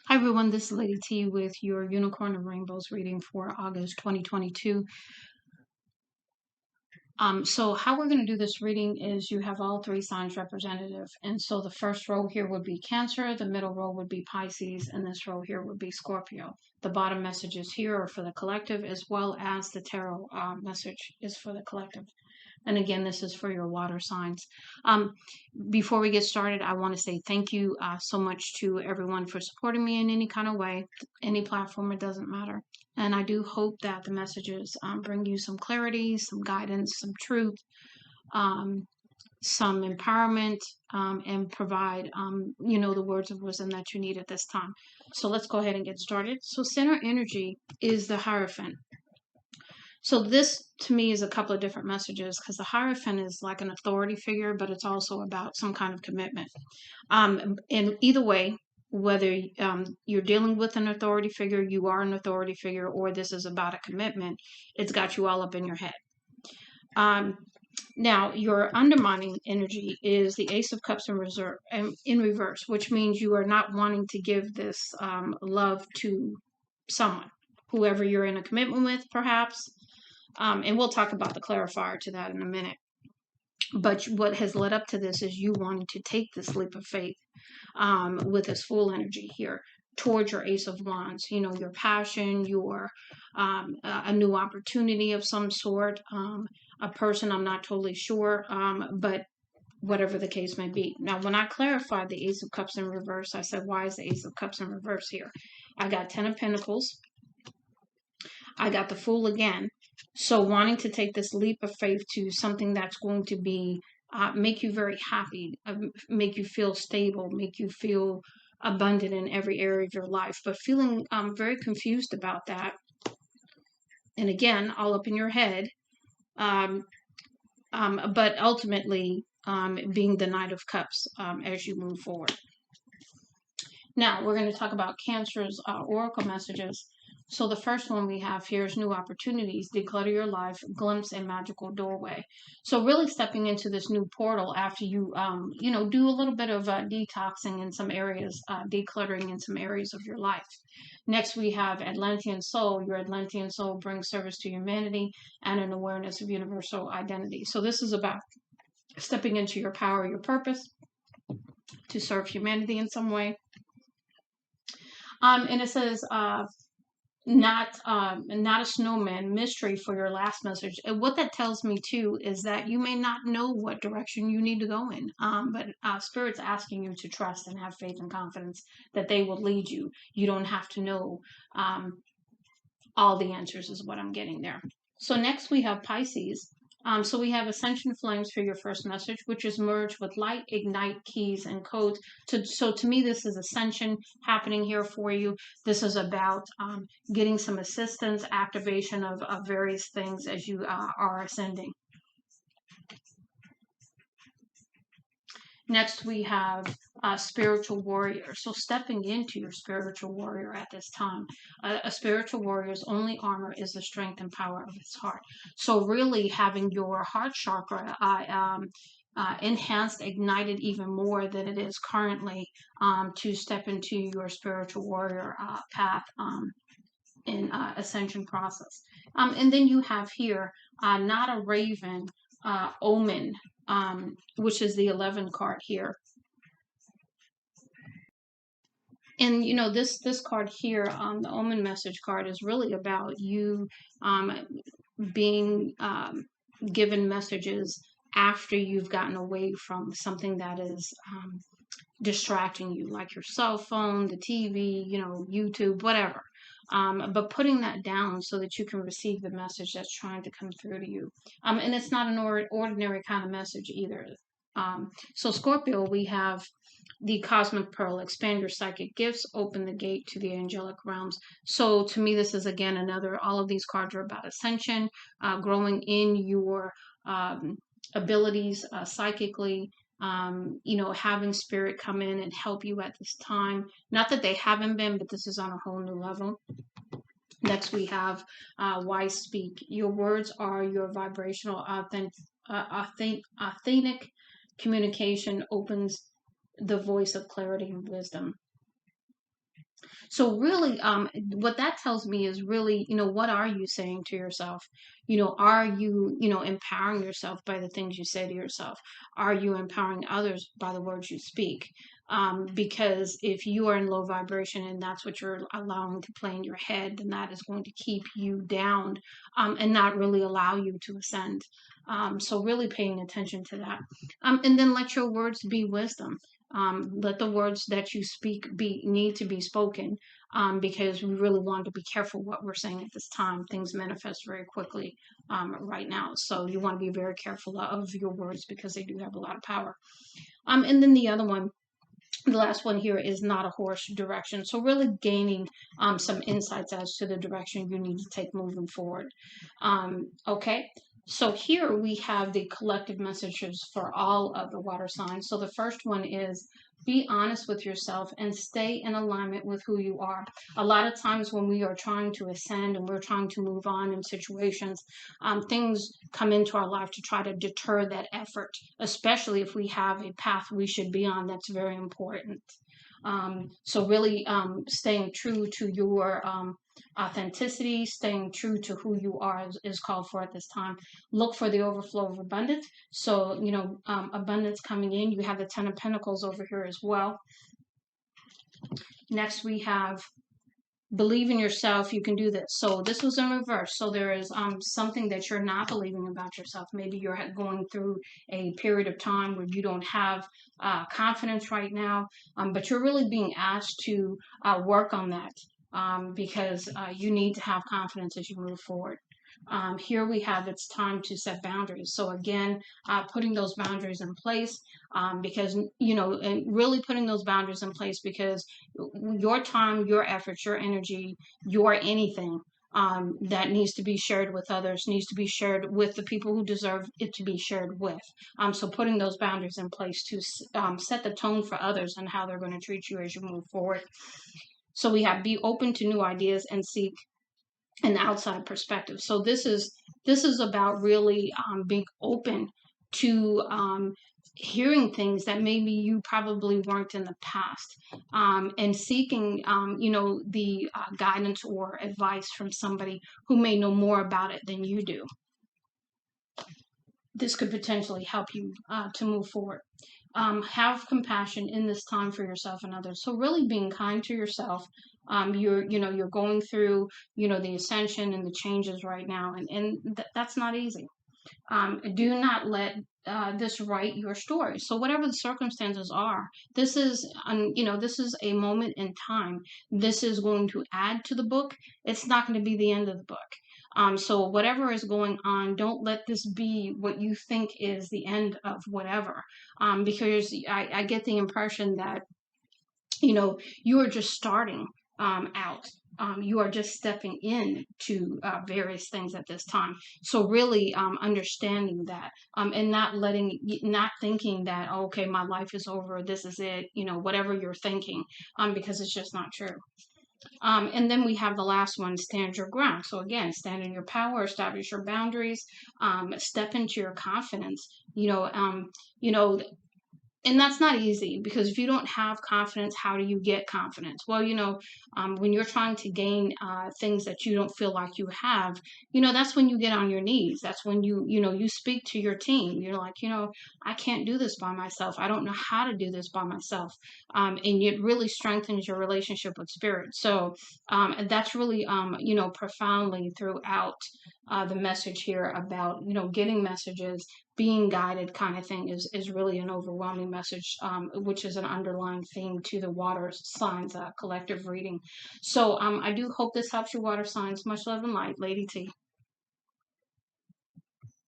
Hi everyone, this is Lady T with your Unicorn of Rainbows reading for August 2022. So how we're going to do this reading is you have all three signs representative. And so the first row here would be Cancer, the middle row would be Pisces, and this row here would be Scorpio. The bottom messages here are for the collective, as well as the tarot message is for the collective. And again, this is for your water signs. Before we get started, I want to say thank you so much to everyone for supporting me in any kind of way, any platform, it doesn't matter. And I do hope that the messages bring you some clarity, some guidance, some truth, um, some empowerment, and provide, the words of wisdom that you need at this time. So let's go ahead and get started. So center energy is the Hierophant. So this to me is a couple of different messages because the Hierophant is like an authority figure, but it's also about some kind of commitment. And either way, whether you're dealing with an authority figure, you are an authority figure, or this is about a commitment, it's got you all up in your head. Now, your undermining energy is the Ace of Cups in reverse, which means you are not wanting to give this love to someone, whoever you're in a commitment with, perhaps. And we'll talk about the clarifier to that in a minute. But what has led up to this is you wanting to take this leap of faith with this full energy here towards your Ace of Wands, your passion, your a new opportunity of some sort, a person, I'm not totally sure, but whatever the case may be. Now, when I clarified the Ace of Cups in reverse, I said, why is the Ace of Cups in reverse here? I got 10 of Pentacles. I got the Fool again. So wanting to take this leap of faith to something that's going to be make you very happy, make you feel stable, make you feel abundant in every area of your life, but feeling very confused about that. And again, all up in your head. But ultimately being the Knight of Cups as you move forward. Now, we're going to talk about Cancer's oracle messages. So the first one we have here is new opportunities, declutter your life, glimpse a magical doorway. So really stepping into this new portal after you, do a little bit of detoxing in some areas, decluttering in some areas of your life. Next, we have Atlantean Soul. Your Atlantean Soul brings service to humanity and an awareness of universal identity. So this is about stepping into your power, your purpose to serve humanity in some way. And it says, not a snowman mystery for your last message. And what that tells me too is that you may not know what direction you need to go in, but Spirit's asking you to trust and have faith and confidence that they will lead you. You don't have to know all the answers is what I'm getting there. So next we have Pisces. So we have Ascension Flames for your first message, which is merged with light, ignite, keys, and codes. So to me, this is ascension happening here for you. This is about getting some assistance, activation of various things as you are ascending. Next, we have spiritual warrior. So stepping into your spiritual warrior at this time. A spiritual warrior's only armor is the strength and power of his heart. So really having your heart chakra enhanced, ignited even more than it is currently to step into your spiritual warrior path in ascension process. And then you have here, not a raven, omen, which is the 11 card here. And this card here, the omen message card, is really about you being given messages after you've gotten away from something that is distracting you, like your cell phone, the TV, YouTube, whatever. But putting that down so that you can receive the message that's trying to come through to you. And it's not an ordinary kind of message either. So Scorpio, we have the Cosmic Pearl, expand your psychic gifts, open the gate to the angelic realms. So to me, this is again all of these cards are about ascension, growing in your abilities psychically, having spirit come in and help you at this time. Not that they haven't been, but this is on a whole new level. Next, we have wise speak. Your words are your vibrational, authentic communication opens the voice of clarity and wisdom. So really, what that tells me is really, what are you saying to yourself? Are you, empowering yourself by the things you say to yourself? Are you empowering others by the words you speak? Because if you are in low vibration and that's what you're allowing to play in your head, then that is going to keep you down, and not really allow you to ascend. So really paying attention to that. And then let your words be wisdom. Let the words that you speak need to be spoken, because we really want to be careful what we're saying at this time. Things manifest very quickly right now, so you want to be very careful of your words because they do have a lot of power. And then the other one, the last one here, is not a horse direction. So really gaining some insights as to the direction you need to take moving forward. Okay. So here we have the collective messages for all of the water signs. So the first one is be honest with yourself and stay in alignment with who you are. A lot of times when we are trying to ascend and we're trying to move on in situations, things come into our life to try to deter that effort, especially if we have a path we should be on. That's very important. So really staying true to your authenticity, staying true to who you are is called for at this time. Look for the overflow of abundance. So, abundance coming in. You have the Ten of Pentacles over here as well. Next, we have believe in yourself. You can do this. So this was in reverse. So there is something that you're not believing about yourself. Maybe you're going through a period of time where you don't have confidence right now, but you're really being asked to work on that, because you need to have confidence as you move forward. Here we have it's time to set boundaries. So again, putting those boundaries in place, because and really putting those boundaries in place, because your time, your efforts, your energy, your anything that needs to be shared with others needs to be shared with the people who deserve it to be shared with. So putting those boundaries in place to set the tone for others and how they're going to treat you as you move forward. So we have be open to new ideas and seek an outside perspective. So this is about really being open to hearing things that maybe you probably weren't in the past, and seeking the guidance or advice from somebody who may know more about it than you do. This could potentially help you to move forward. Have compassion in this time for yourself and others. So really being kind to yourself. You're going through the ascension and the changes right now, and that's not easy. Do not let this write your story. So whatever the circumstances are, this is a moment in time. This is going to add to the book. It's not going to be the end of the book. So whatever is going on, don't let this be what you think is the end of whatever. Because I get the impression that you are just starting out. You are just stepping in to various things at this time. So really understanding that, and not thinking that, oh, okay, my life is over, this is it, whatever you're thinking, because it's just not true. And then we have the last one, stand your ground. So again, stand in your power, establish your boundaries, step into your confidence. And that's not easy, because if you don't have confidence, how do you get confidence? Well, when you're trying to gain things that you don't feel like you have, that's when you get on your knees. That's when you speak to your team. You're like, I can't do this by myself. I don't know how to do this by myself. And it really strengthens your relationship with spirit. So that's really, profoundly throughout the message here about, getting messages, being guided kind of thing is really an overwhelming message, which is an underlying theme to the water signs collective reading. So I do hope this helps you, water signs. Much love and light, Lady T.